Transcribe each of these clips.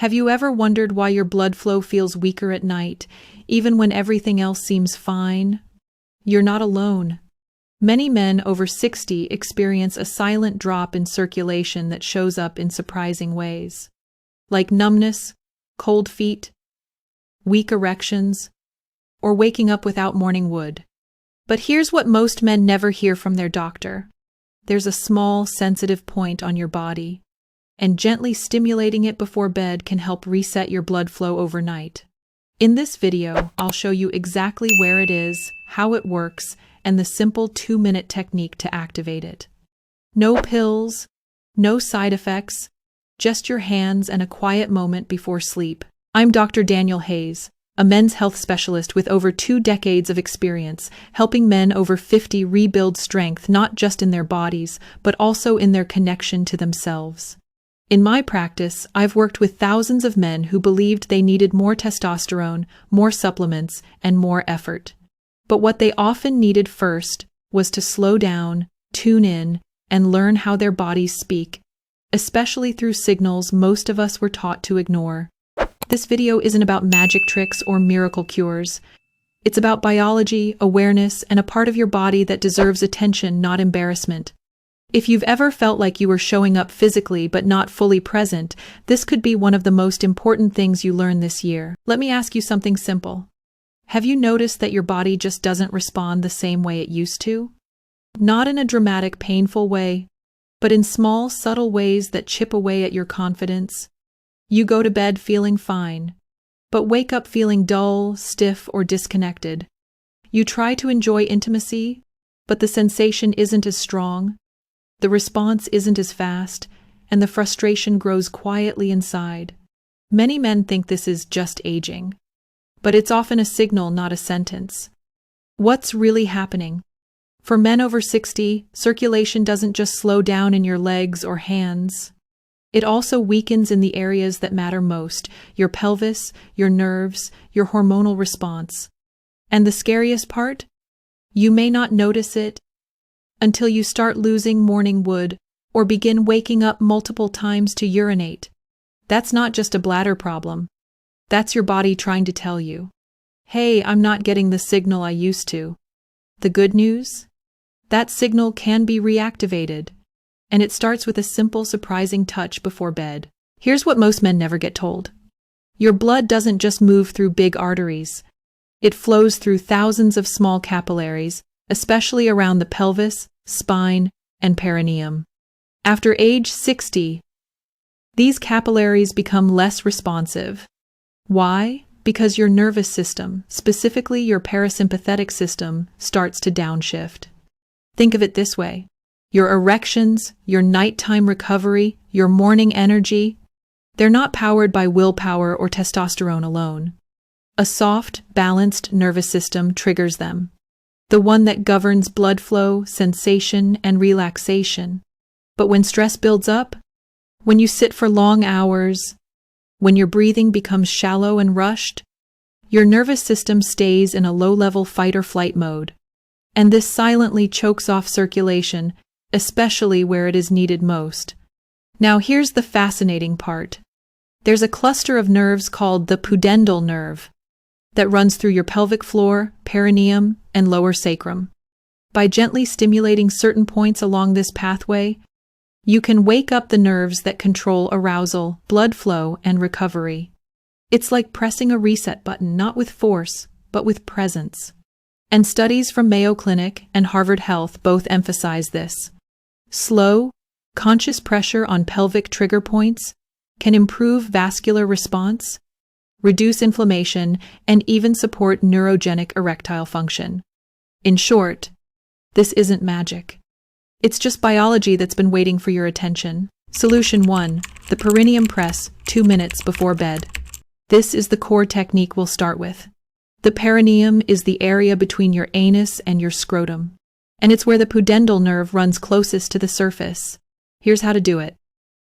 Have you ever wondered why your blood flow feels weaker at night, even when everything else seems fine? You're not alone. Many men over 60 experience a silent drop in circulation that shows up in surprising ways, like numbness, cold feet, weak erections, or waking up without morning wood. But here's what most men never hear from their doctor. There's a small, sensitive point on your body, and gently stimulating it before bed can help reset your blood flow overnight. In this video, I'll show you exactly where it is, how it works, and the simple 2-minute technique to activate it. No pills, no side effects, just your hands and a quiet moment before sleep. I'm Dr. Daniel Hayes, a men's health specialist with over 2 decades of experience, helping men over 50 rebuild strength not just in their bodies, but also in their connection to themselves. In my practice, I've worked with thousands of men who believed they needed more testosterone, more supplements, and more effort. But what they often needed first was to slow down, tune in, and learn how their bodies speak, especially through signals most of us were taught to ignore. This video isn't about magic tricks or miracle cures. It's about biology, awareness, and a part of your body that deserves attention, not embarrassment. If you've ever felt like you were showing up physically but not fully present, this could be one of the most important things you learn this year. Let me ask you something simple. Have you noticed that your body just doesn't respond the same way it used to? Not in a dramatic, painful way, but in small, subtle ways that chip away at your confidence. You go to bed feeling fine, but wake up feeling dull, stiff, or disconnected. You try to enjoy intimacy, but the sensation isn't as strong. The response isn't as fast, and the frustration grows quietly inside. Many men think this is just aging, but it's often a signal, not a sentence. What's really happening? For men over 60, circulation doesn't just slow down in your legs or hands. It also weakens in the areas that matter most: your pelvis, your nerves, your hormonal response. And the scariest part? You may not notice it until you start losing morning wood or begin waking up multiple times to urinate. That's not just a bladder problem. That's your body trying to tell you, hey, I'm not getting the signal I used to. The good news? That signal can be reactivated, and it starts with a simple, surprising touch before bed. Here's what most men never get told. Your blood doesn't just move through big arteries. It flows through thousands of small capillaries, especially around the pelvis, spine, and perineum. After age 60, these capillaries become less responsive. Why? Because your nervous system, specifically your parasympathetic system, starts to downshift. Think of it this way. Your erections, your nighttime recovery, your morning energy, they're not powered by willpower or testosterone alone. A soft, balanced nervous system triggers them. The one that governs blood flow, sensation, and relaxation. But when stress builds up, when you sit for long hours, when your breathing becomes shallow and rushed, your nervous system stays in a low-level fight-or-flight mode. And this silently chokes off circulation, especially where it is needed most. Now here's the fascinating part. There's a cluster of nerves called the pudendal nerve that runs through your pelvic floor, perineum, and lower sacrum. By gently stimulating certain points along this pathway, you can wake up the nerves that control arousal, blood flow, and recovery. It's like pressing a reset button, not with force, but with presence. And studies from Mayo Clinic and Harvard Health both emphasize this. Slow, conscious pressure on pelvic trigger points can improve vascular response, reduce inflammation, and even support neurogenic erectile function. In short, this isn't magic. It's just biology that's been waiting for your attention. Solution 1. The perineum press, 2 minutes before bed. This is the core technique we'll start with. The perineum is the area between your anus and your scrotum, and it's where the pudendal nerve runs closest to the surface. Here's how to do it.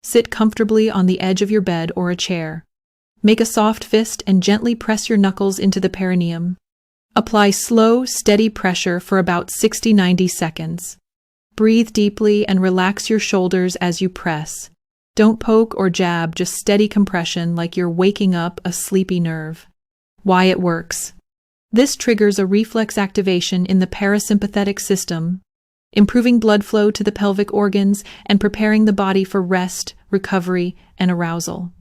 Sit comfortably on the edge of your bed or a chair. Make a soft fist and gently press your knuckles into the perineum. Apply slow, steady pressure for about 60–90 seconds. Breathe deeply and relax your shoulders as you press. Don't poke or jab, just steady compression like you're waking up a sleepy nerve. Why it works. This triggers a reflex activation in the parasympathetic system, improving blood flow to the pelvic organs and preparing the body for rest, recovery, and arousal.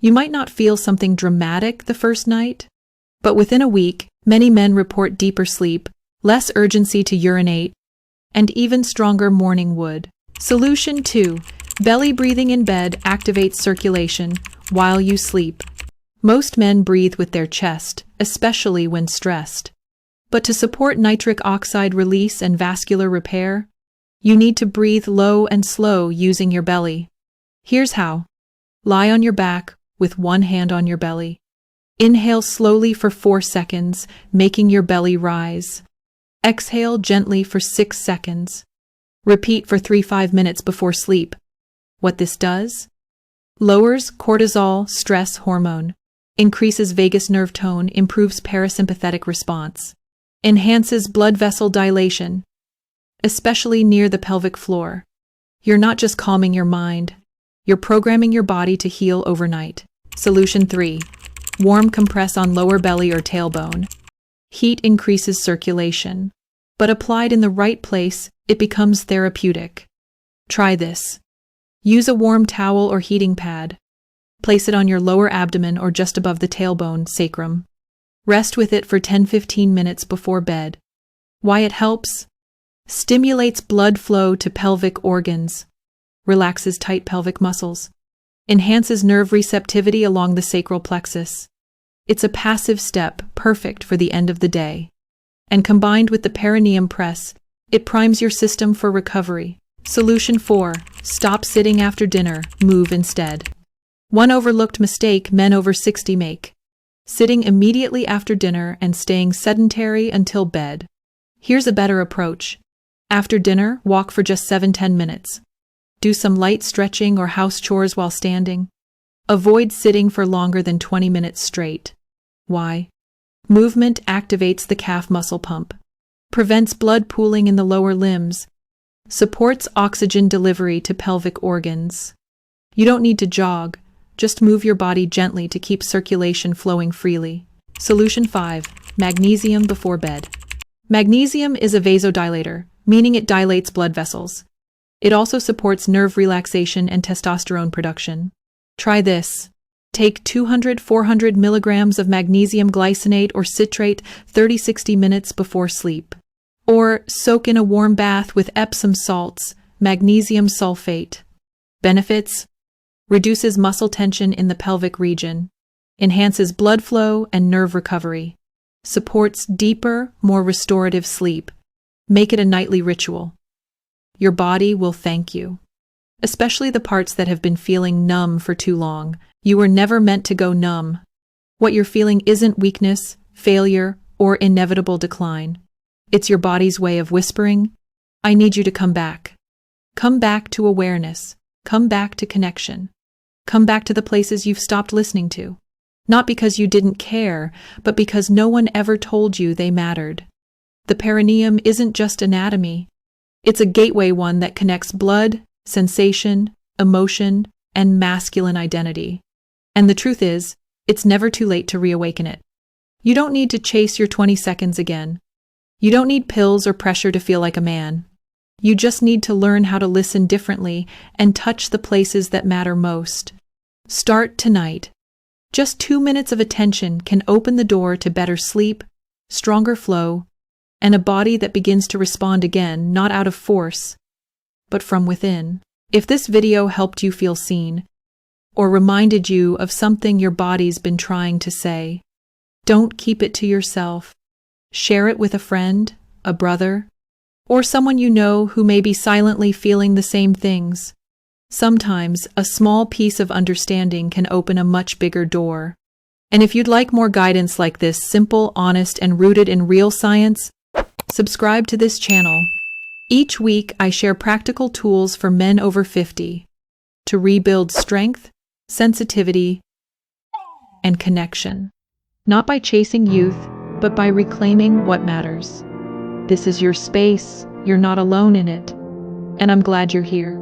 You might not feel something dramatic the first night, but within a week, many men report deeper sleep, less urgency to urinate, and even stronger morning wood. Solution 2. Belly breathing in bed activates circulation while you sleep. Most men breathe with their chest, especially when stressed. But to support nitric oxide release and vascular repair, you need to breathe low and slow using your belly. Here's how. Lie on your back with one hand on your belly. Inhale slowly for 4 seconds, making your belly rise. Exhale gently for 6 seconds. Repeat for 3-5 minutes before sleep. What this does? Lowers cortisol, stress hormone, increases vagus nerve tone, improves parasympathetic response, enhances blood vessel dilation, especially near the pelvic floor. You're not just calming your mind, you're programming your body to heal overnight. Solution 3. Warm compress on lower belly or tailbone. Heat increases circulation, but applied in the right place, it becomes therapeutic. Try this. Use a warm towel or heating pad. Place it on your lower abdomen or just above the tailbone, sacrum. Rest with it for 10-15 minutes before bed. Why it helps? Stimulates blood flow to pelvic organs, relaxes tight pelvic muscles, enhances nerve receptivity along the sacral plexus. It's a passive step, perfect for the end of the day. And combined with the perineum press, it primes your system for recovery. Solution 4. Stop sitting after dinner, move instead. One overlooked mistake men over 60 make. Sitting immediately after dinner and staying sedentary until bed. Here's a better approach. After dinner, walk for just 7-10 minutes. Do some light stretching or house chores while standing. Avoid sitting for longer than 20 minutes straight. Why? Movement activates the calf muscle pump, prevents blood pooling in the lower limbs, supports oxygen delivery to pelvic organs. You don't need to jog, just move your body gently to keep circulation flowing freely. Solution 5. Magnesium before bed. Magnesium is a vasodilator, meaning it dilates blood vessels. It also supports nerve relaxation and testosterone production. Try this. Take 200-400 milligrams of magnesium glycinate or citrate 30-60 minutes before sleep. Or soak in a warm bath with Epsom salts, magnesium sulfate. Benefits? Reduces muscle tension in the pelvic region, enhances blood flow and nerve recovery, supports deeper, more restorative sleep. Make it a nightly ritual. Your body will thank you. Especially the parts that have been feeling numb for too long. You were never meant to go numb. What you're feeling isn't weakness, failure, or inevitable decline. It's your body's way of whispering, I need you to come back. Come back to awareness. Come back to connection. Come back to the places you've stopped listening to. Not because you didn't care, but because no one ever told you they mattered. The perineum isn't just anatomy. It's a gateway one that connects blood, sensation, emotion, and masculine identity. And the truth is, it's never too late to reawaken it. You don't need to chase your 20 seconds again. You don't need pills or pressure to feel like a man. You just need to learn how to listen differently and touch the places that matter most. Start tonight. Just 2 minutes of attention can open the door to better sleep, stronger flow, and a body that begins to respond again, not out of force, but from within. If this video helped you feel seen, or reminded you of something your body's been trying to say, don't keep it to yourself. Share it with a friend, a brother, or someone you know who may be silently feeling the same things. Sometimes a small piece of understanding can open a much bigger door. And if you'd like more guidance like this, simple, honest, and rooted in real science, subscribe to this channel. Each week, I share practical tools for men over 50 to rebuild strength, sensitivity, and connection. Not by chasing youth, but by reclaiming what matters. This is your space. You're not alone in it. And I'm glad you're here.